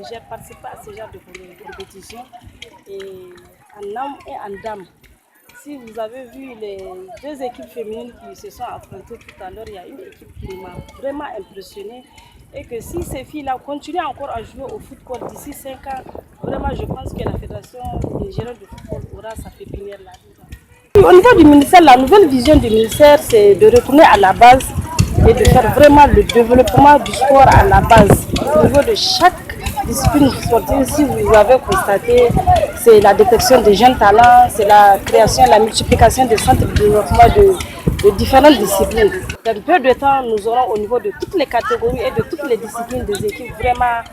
Niger participent à ce genre de compétition et en hommes et en dames. Si vous avez vu les deux équipes féminines qui se sont affrontées tout à l'heure, il y a une équipe qui m'a vraiment impressionnée. Et que si ces filles-là continuent encore à jouer au football d'ici 5 ans, vraiment je pense que la Fédération nigérienne de football aura sa pépinière là-dedans. Au niveau du ministère, la nouvelle vision du ministère, c'est de retourner à la base et de faire vraiment le développement du sport à la base. Au niveau de chaque discipline sportive, si vous avez constaté, c'est la détection des jeunes talents, c'est la création, la multiplication des centres de développement de différentes disciplines. Dans peu de temps, nous aurons au niveau de toutes les catégories et de toutes les disciplines des équipes vraiment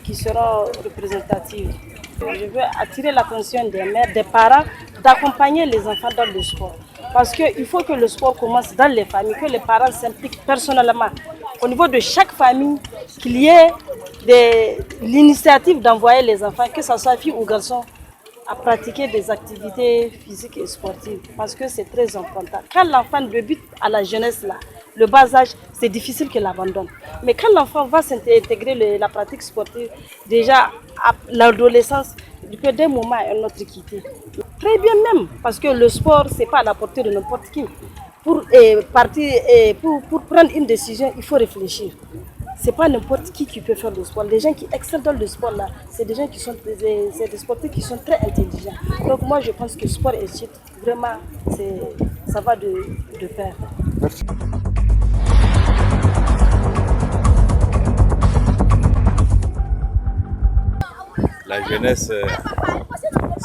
qui seront représentatives. Je veux attirer l'attention des mères, des parents, d'accompagner les enfants dans le sport. Parce qu'il faut que le sport commence dans les familles, que les parents s'impliquent personnellement. Au niveau de chaque famille, qu'il y ait l'initiative d'envoyer les enfants, que ce soit filles ou garçons, à pratiquer des activités physiques et sportives. Parce que c'est très important. Quand l'enfant débute à la jeunesse, là, le bas âge, c'est difficile qu'il abandonne. Mais quand l'enfant va s'intégrer la pratique sportive, déjà à l'adolescence, il peut d'un moment à un autre quitter. Très bien même, parce que le sport, ce n'est pas à la portée de n'importe qui. Pour prendre une décision, il faut réfléchir. Ce n'est pas n'importe qui peut faire le sport. Les gens qui excellent dans le sport, là, c'est des gens qui sont des sportifs qui sont très intelligents. Donc moi, je pense que sport et études, vraiment, ça va de pair. Merci. La jeunesse,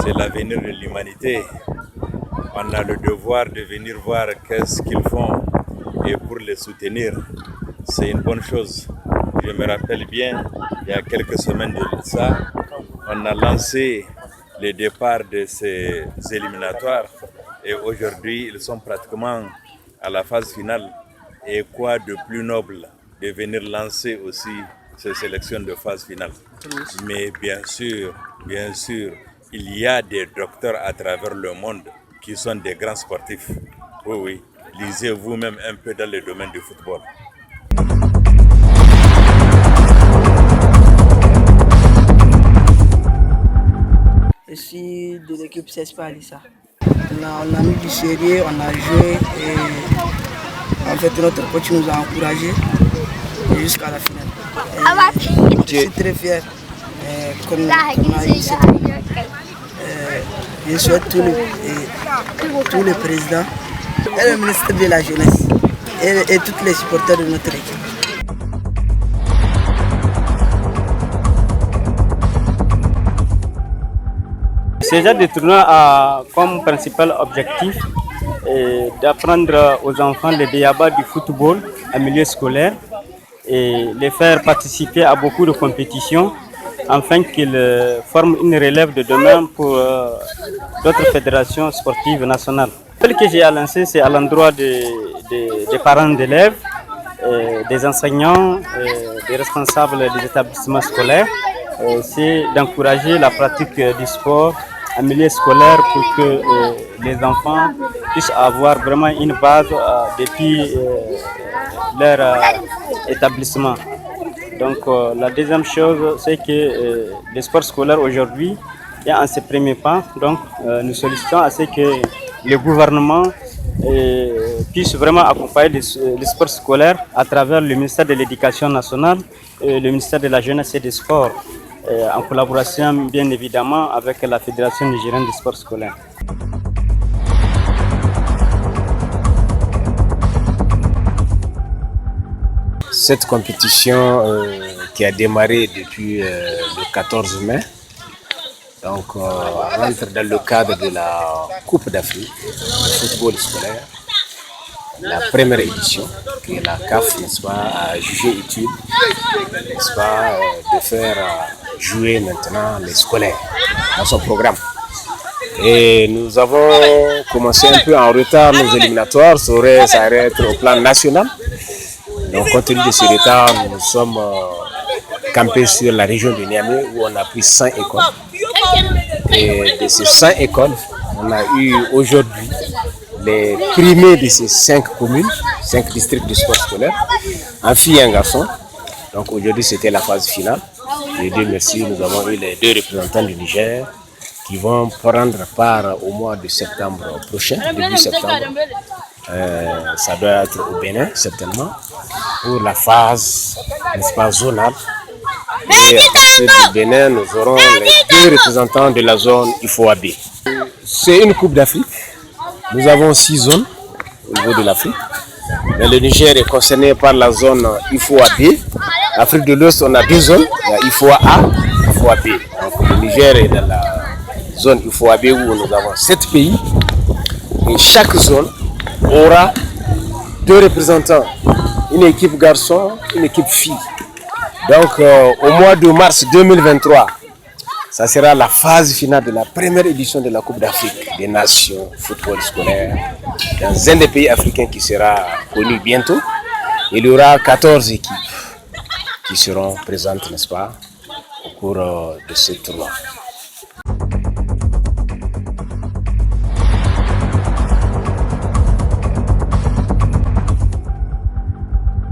c'est l'avenir de l'humanité. On a le devoir de venir voir qu'est-ce qu'ils font et pour les soutenir. C'est une bonne chose. Je me rappelle bien, il y a quelques semaines de ça, on a lancé le départ de ces éliminatoires et aujourd'hui, ils sont pratiquement à la phase finale. Et quoi de plus noble de venir lancer aussi ces sélections de phase finale. Mais bien sûr, il y a des docteurs à travers le monde qui sont des grands sportifs. Oui, lisez vous-même un peu dans le domaine du football. Je suis de l'équipe CSPA Alissa. On a mis du sérieux, on a joué et en fait notre coach nous a encouragés jusqu'à la finale. Je suis très fier qu'on a eu cette je souhaite tous les présidents et le ministre de la Jeunesse et tous les supporters de notre équipe. Ce genre de tournoi a comme principal objectif d'apprendre aux enfants le béaba du football en milieu scolaire et les faire participer à beaucoup de compétitions afin qu'ils forment une relève de demain pour d'autres fédérations sportives nationales. Ce que j'ai lancé, c'est à l'endroit des parents d'élèves, des enseignants, des responsables des établissements scolaires. C'est d'encourager la pratique du sport en milieu scolaire pour que les enfants puissent avoir vraiment une base depuis leur établissement. Donc la deuxième chose, c'est que le sport scolaire aujourd'hui est en ses premiers pas. Donc nous sollicitons à ce que le gouvernement puisse vraiment accompagner le sport scolaire à travers le ministère de l'Éducation nationale et le ministère de la Jeunesse et des Sports, en collaboration bien évidemment avec la Fédération nigérienne du sport scolaire. Cette compétition qui a démarré depuis le 14 mai, donc rentre dans le cadre de la Coupe d'Afrique de football scolaire, la première édition, qui est la CAF, n'est-ce pas, a jugé utile, n'est-ce pas, de faire jouer maintenant les scolaires dans son programme. Et nous avons commencé un peu en retard nos éliminatoires, ça aurait être au plan national. Donc compte tenu de ce retard, nous sommes campés sur la région de Niamey où on a pris 100 écoles. Et de ces 100 écoles, on a eu aujourd'hui les primés de ces 5 communes, 5 districts de sport scolaire, en filles et en garçons. Donc aujourd'hui c'était la phase finale. Et Dieu merci, nous avons eu les 2 représentants du Niger qui vont prendre part au mois de septembre prochain, début septembre. Ça doit être au Bénin, certainement, pour la phase, n'est-ce pas, zonale. Et à partir du Bénin, nous aurons les 2 représentants de la zone IFOAB. C'est une Coupe d'Afrique. Nous avons 6 zones au niveau de l'Afrique. Mais le Niger est concerné par la zone IFOAB. L'Afrique de l'Ouest, on a 2 zones, il y a IFOA A et IFOA B. Donc le Niger est dans la zone IFOA B où nous avons 7 pays. Et chaque zone aura 2 représentants, une équipe garçon, une équipe fille. Donc au mois de mars 2023, ça sera la phase finale de la première édition de la Coupe d'Afrique des Nations football scolaire dans un des pays africains qui sera connu bientôt. Il y aura 14 équipes qui seront présentes, n'est-ce pas, au cours de ce tournoi.